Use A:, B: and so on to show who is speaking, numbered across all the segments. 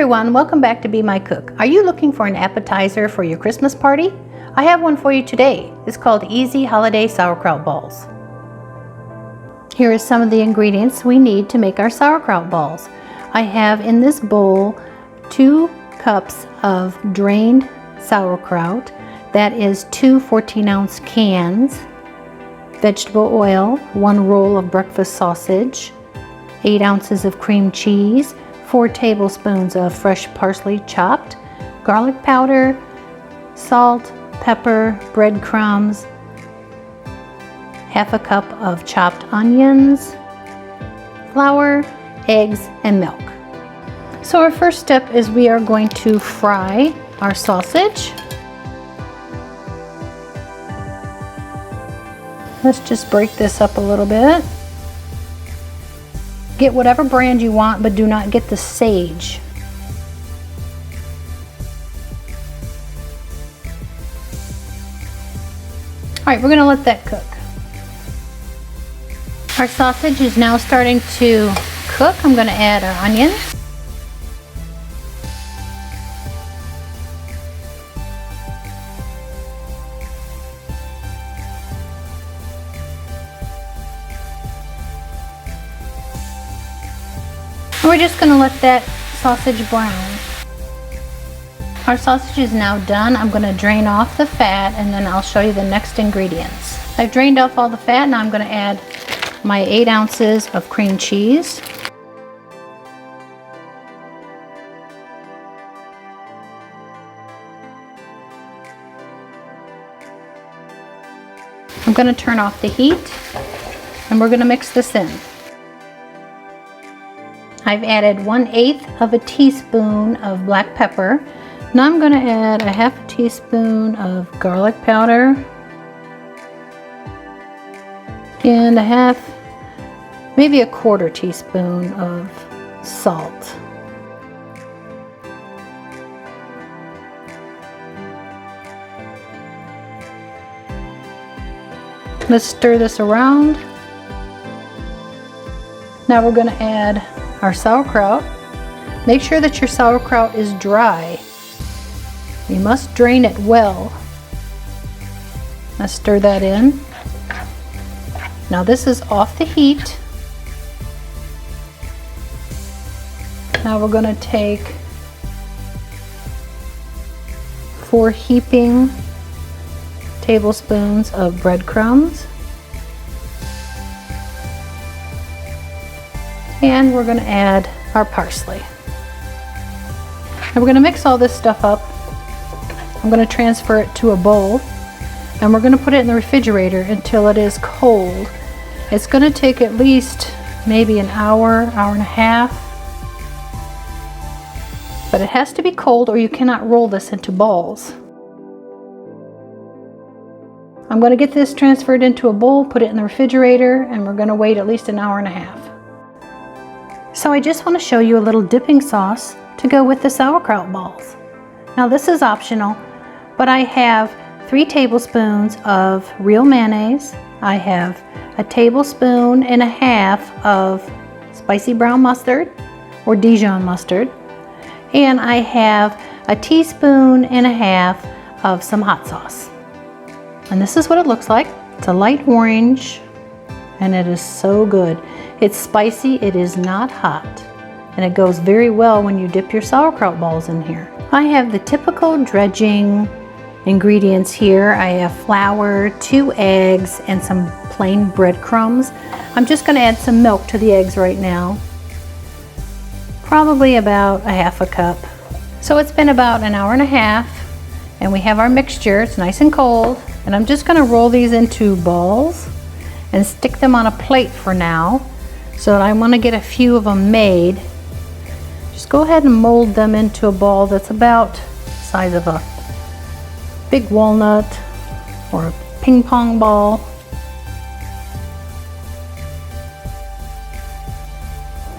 A: everyone, welcome back to Be My Cook. Are you looking for an appetizer for your Christmas party? I have one for you today. It's called Easy Holiday Sauerkraut Balls. Here are some of the ingredients we need to make our sauerkraut balls. I have in this bowl 2 cups of drained sauerkraut. That is 2 14-ounce cans, vegetable oil, 1 roll of breakfast sausage, 8 ounces of cream cheese, 4 tablespoons of fresh parsley chopped, garlic powder, salt, pepper, breadcrumbs, half a cup of chopped onions, flour, eggs, and milk. So our first step is we are going to fry our sausage. Let's just break this up a little bit. Get whatever brand you want, but do not get the sage. All right, we're gonna let that cook. Our sausage is now starting to cook. I'm gonna add our onions. We're just going to let that sausage brown. Our sausage is now done. I'm going to drain off the fat and then I'll show you the next ingredients. I've drained off all the fat. Now I'm going to add my 8 ounces of cream cheese. I'm going to turn off the heat and we're going to mix this in. I've added 1/8 teaspoon of black pepper. Now I'm going to add a half a teaspoon of garlic powder and maybe a 1/4 teaspoon of salt. Let's stir this around. Now we're going to add our sauerkraut. Make sure that your sauerkraut is dry. You must drain it well. Let's stir that in. Now this is off the heat. Now we're going to take 4 heaping tablespoons of breadcrumbs. And we're going to add our parsley. And we're going to mix all this stuff up. I'm going to transfer it to a bowl and we're going to put it in the refrigerator until it is cold. It's going to take at least maybe an hour, hour and a half. But it has to be cold or you cannot roll this into balls. I'm going to get this transferred into a bowl, put it in the refrigerator, and we're going to wait at least an hour and a half. So I just want to show you a little dipping sauce to go with the sauerkraut balls. Now this is optional, but I have 3 tablespoons of real mayonnaise. I have 1.5 tablespoons of spicy brown mustard or Dijon mustard. And I have 1.5 teaspoons of some hot sauce. And this is what it looks like. It's a light orange and it is so good. It's spicy, it is not hot, and it goes very well when you dip your sauerkraut balls in here. I have the typical dredging ingredients here. I have flour, 2 eggs, and some plain breadcrumbs. I'm just going to add some milk to the eggs right now. Probably about a half a cup. So it's been about an hour and a half, and we have our mixture. It's nice and cold, and I'm just going to roll these into balls and stick them on a plate for now. So I want to get a few of them made. Just go ahead and mold them into a ball that's about the size of a big walnut or a ping pong ball.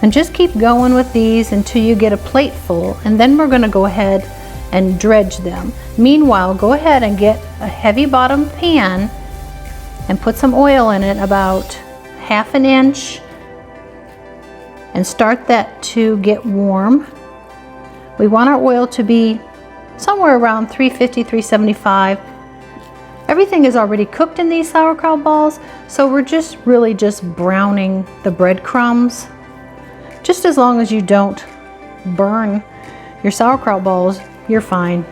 A: And just keep going with these until you get a plate full, and then we're going to go ahead and dredge them. Meanwhile, go ahead and get a heavy bottom pan and put some oil in it, about 1/2 inch, and start that to get warm. We want our oil to be somewhere around 350, 375. Everything is already cooked in these sauerkraut balls, so we're just really just browning the breadcrumbs. Just as long as you don't burn your sauerkraut balls, you're fine.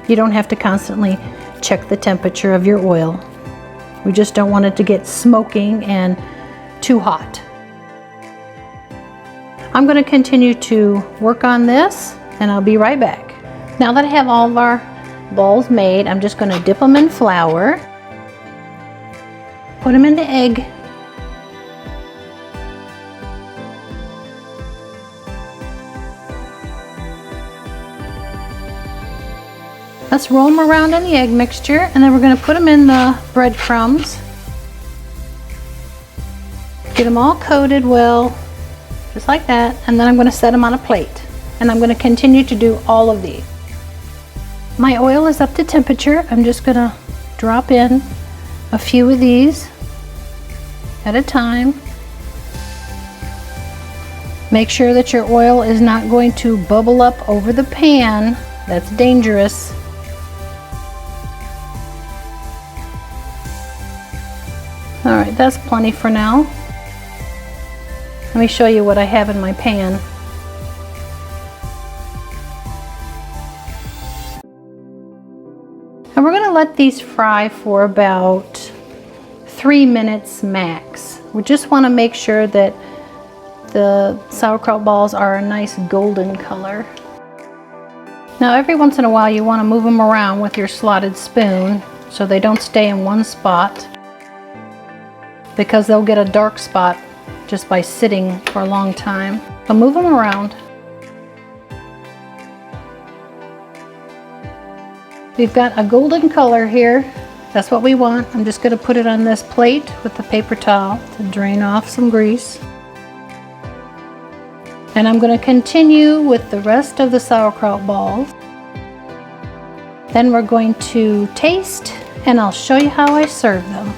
A: You don't have to constantly check the temperature of your oil. We just don't want it to get smoking and too hot. I'm going to continue to work on this, and I'll be right back. Now that I have all of our balls made, I'm just going to dip them in flour, put them in the egg, let's roll them around in the egg mixture, and then we're going to put them in the breadcrumbs. Get them all coated well, just like that, and then I'm going to set them on a plate. And I'm going to continue to do all of these. My oil is up to temperature. I'm just going to drop in a few of these at a time. Make sure that your oil is not going to bubble up over the pan. That's dangerous. All right, that's plenty for now. Let me show you what I have in my pan. And we're going to let these fry for about 3 minutes max. We just want to make sure that the sauerkraut balls are a nice golden color. Now every once in a while you want to move them around with your slotted spoon so they don't stay in one spot, because they'll get a dark spot just by sitting for a long time. So move them around. We've got a golden color here. That's what we want. I'm just going to put it on this plate with the paper towel to drain off some grease. And I'm going to continue with the rest of the sauerkraut balls. Then we're going to taste, and I'll show you how I serve them.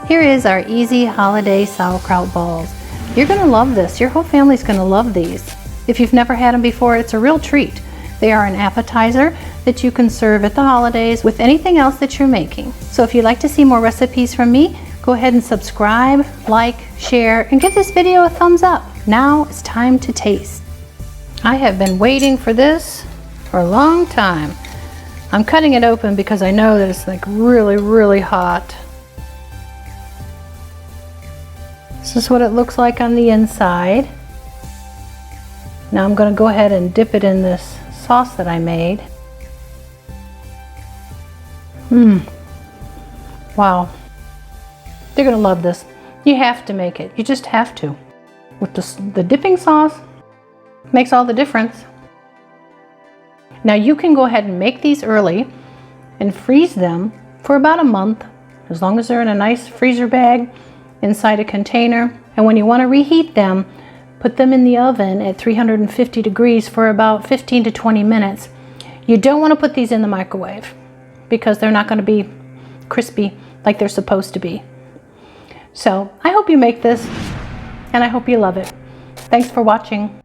A: Here is our easy holiday sauerkraut balls. You're going to love this. Your whole family's going to love these. If you've never had them before, it's a real treat. They are an appetizer that you can serve at the holidays with anything else that you're making. So if you'd like to see more recipes from me, go ahead and subscribe, like, share, and give this video a thumbs up. Now it's time to taste. I have been waiting for this for a long time. I'm cutting it open because I know that it's like really, really hot. This is what it looks like on the inside. Now I'm going to go ahead and dip it in this sauce that I made. Wow. They're going to love this. You have to make it. You just have to. With the dipping sauce, makes all the difference. Now you can go ahead and make these early and freeze them for about a month, as long as they're in a nice freezer bag inside a container. And when you want to reheat them, put them in the oven at 350 degrees for about 15 to 20 minutes. You don't want to put these in the microwave because they're not going to be crispy like they're supposed to be. So I hope you make this, and I hope you love it. Thanks for watching.